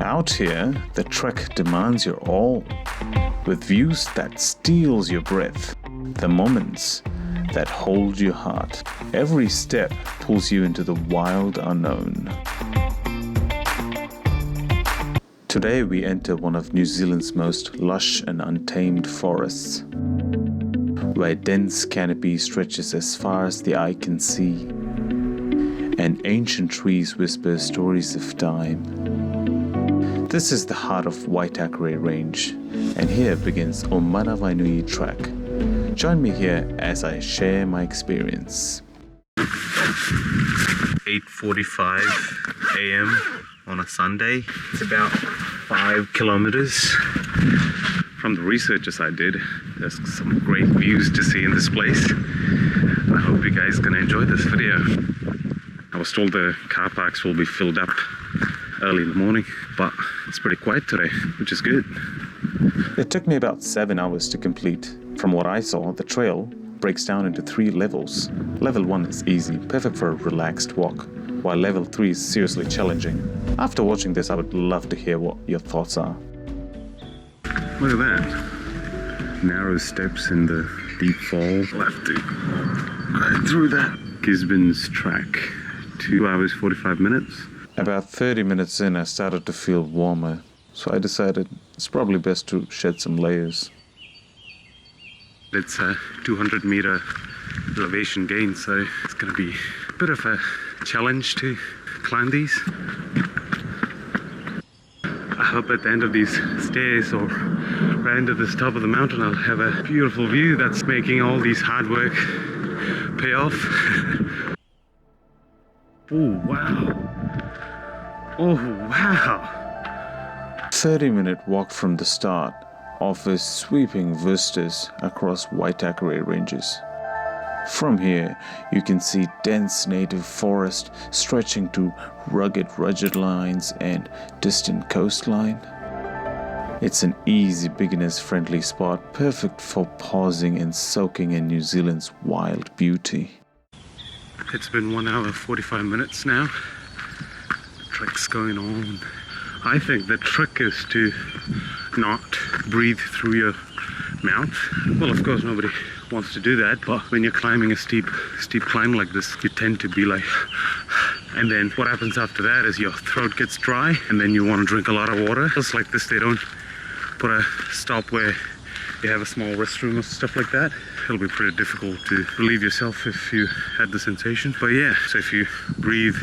Out here, the trek demands your all, with views that steals your breath, the moments that hold your heart. Every step pulls you into the wild unknown. Today we enter one of New Zealand's most lush and untamed forests, where dense canopy stretches as far as the eye can see, and ancient trees whisper stories of time. This is the heart of Waitakere Range, and here begins Omanawanui Track. Join me here as I share my experience. 8:45 a.m. on a Sunday. It's about 5 kilometers. From the researches I did, there's some great views to see in this place. I hope you guys are going to enjoy this video. I was told the car parks will be filled up early in the morning, but it's pretty quiet today, which is good. It took me about 7 hours to complete. From what I saw, the trail breaks down into 3 levels. Level 1 is easy, perfect for a relaxed walk, while level 3 is seriously challenging. After watching this, I would love to hear what your thoughts are. Look at that. Narrow steps in the deep fall. I'll have to go through that. Gisborne's Track. 2 hours 45 minutes. About 30 minutes in, I started to feel warmer, so I decided it's probably best to shed some layers. It's a 200 meter elevation gain, so it's going to be a bit of a challenge to climb these. I hope at the end of these stairs or right into the top of the mountain I'll have a beautiful view that's making all these hard work pay off. Oh wow. Oh wow. 30-minute walk from the start offers sweeping vistas across Waitakere Ranges. From here, you can see dense native forest stretching to rugged ridge lines and distant coastline. It's an easy, beginners-friendly spot, perfect for pausing and soaking in New Zealand's wild beauty. It's been 1 hour 45 minutes now. The trek's going on. I think the trick is to not breathe through your mouth. Well, of course, nobody wants to do that, but when you're climbing a steep climb like this, you tend to be like, and then what happens after that is your throat gets dry, and then you want to drink a lot of water. Just like this, they don't put a stop where you have a small restroom or stuff like that. It'll be pretty difficult to relieve yourself if you had the sensation. But yeah, so if you breathe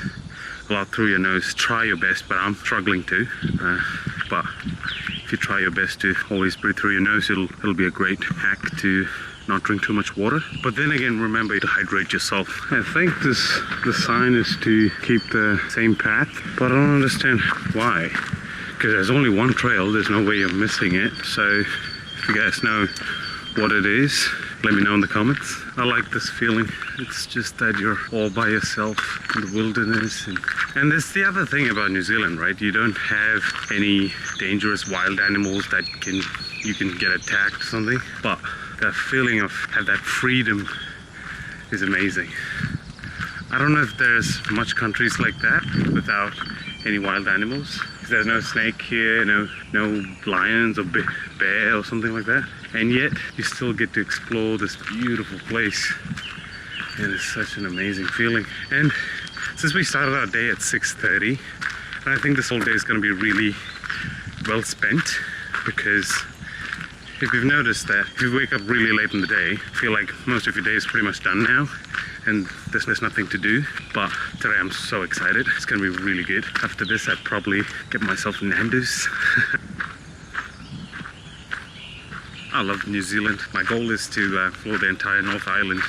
a lot through your nose, try your best, but I'm struggling to. But if you try your best to always breathe through your nose, it'll be a great hack to not drink too much water. But then again, remember to hydrate yourself. I think the sign is to keep the same path, but I don't understand why. Because there's only one trail, there's no way you're missing it. So if you guys know what it is, let me know in the comments. I like this feeling. It's just that you're all by yourself in the wilderness. And there's the other thing about New Zealand, right? You don't have any dangerous wild animals that you can get attacked or something. But the feeling of that freedom is amazing. I don't know if there's much countries like that without any wild animals. There's no snake here, no lions or bear or something like that. And yet, you still get to explore this beautiful place. And it's such an amazing feeling. And since we started our day at 6:30, and I think this whole day is going to be really well spent, because if you've noticed that if you wake up really late in the day, feel like most of your day is pretty much done now, and there's nothing to do. But today I'm so excited. It's going to be really good. After this, I'd probably get myself Nando's. I love New Zealand. My goal is to explore the entire North Island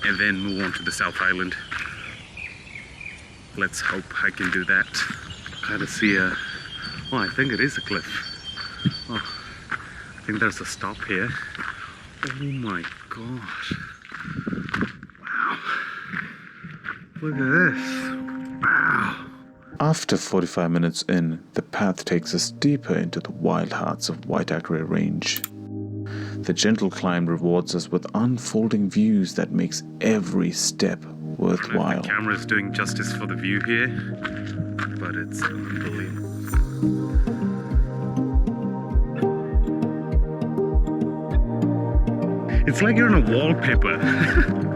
and then move on to the South Island. Let's hope I can do that. Kind of see a... Oh, I think it is a cliff. Oh, I think there's a stop here. Oh my gosh. Wow. Look at this. Wow. After 45 minutes in, the path takes us deeper into the wild hearts of Waitakere Range. The gentle climb rewards us with unfolding views that makes every step worthwhile. I don't know if the camera is doing justice for the view here, but it's unbelievable. It's like you're in a wallpaper.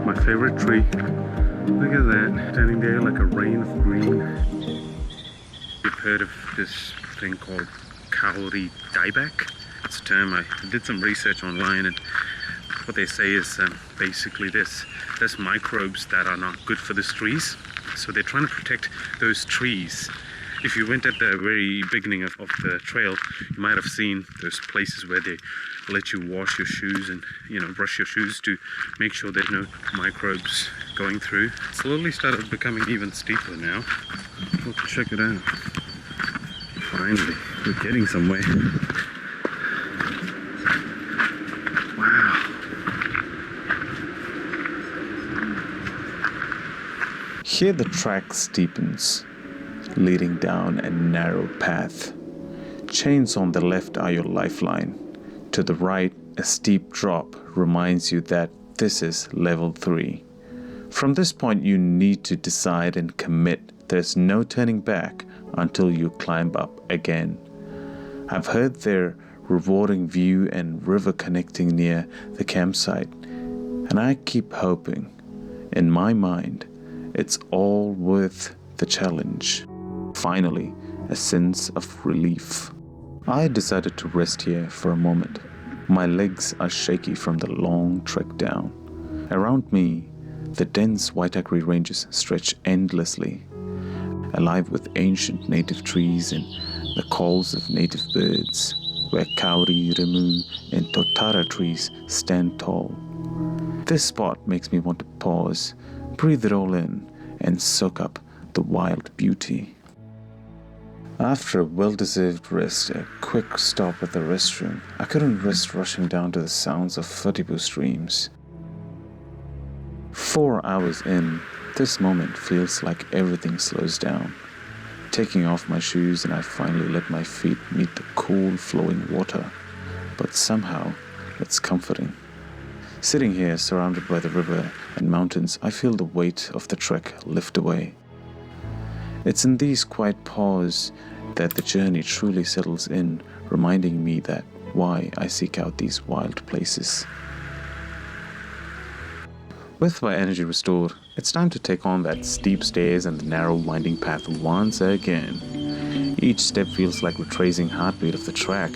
My favorite tree. Look at that, standing there like a rain of green. You've heard of this thing called kauri dieback? It's a term. I did some research online, and what they say is basically there's microbes that are not good for these trees. So they're trying to protect those trees. If you went at the very beginning of the trail, you might have seen those places where they let you wash your shoes and, you know, brush your shoes to make sure there's no microbes going through. It's slowly started becoming even steeper now. Let's check it out. Finally, we're getting somewhere. Wow. Here the track steepens, leading down a narrow path. Chains on the left are your lifeline. To the right, a steep drop reminds you that this is level 3. From this point, you need to decide and commit. There's no turning back until you climb up again. I've heard their rewarding view and river connecting near the campsite, and I keep hoping, in my mind, it's all worth the challenge. Finally, a sense of relief. I decided to rest here for a moment. My legs are shaky from the long trek down. Around me, the dense Waitakere Ranges stretch endlessly, alive with ancient native trees and the calls of native birds, where kauri, remu, and totara trees stand tall. This spot makes me want to pause, breathe it all in, and soak up the wild beauty. After a well-deserved rest, a quick stop at the restroom, I couldn't rest rushing down to the sounds of Fatipu streams. 4 hours in, this moment feels like everything slows down. Taking off my shoes, and I finally let my feet meet the cool flowing water. But somehow, it's comforting. Sitting here, surrounded by the river and mountains, I feel the weight of the trek lift away. It's in these quiet pauses that the journey truly settles in, reminding me that why I seek out these wild places. With my energy restored, it's time to take on that steep stairs and the narrow winding path once again. Each step feels like retracing heartbeat of the track.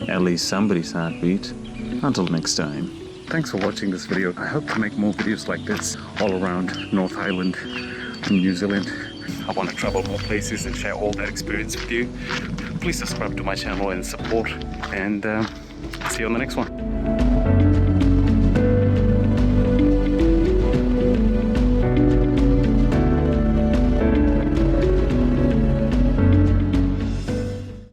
At least somebody's heartbeat. Until next time. Thanks for watching this video. I hope to make more videos like this all around North Island in New Zealand. I want to travel more places and share all that experience with you. Please subscribe to my channel and support, and see you on the next one.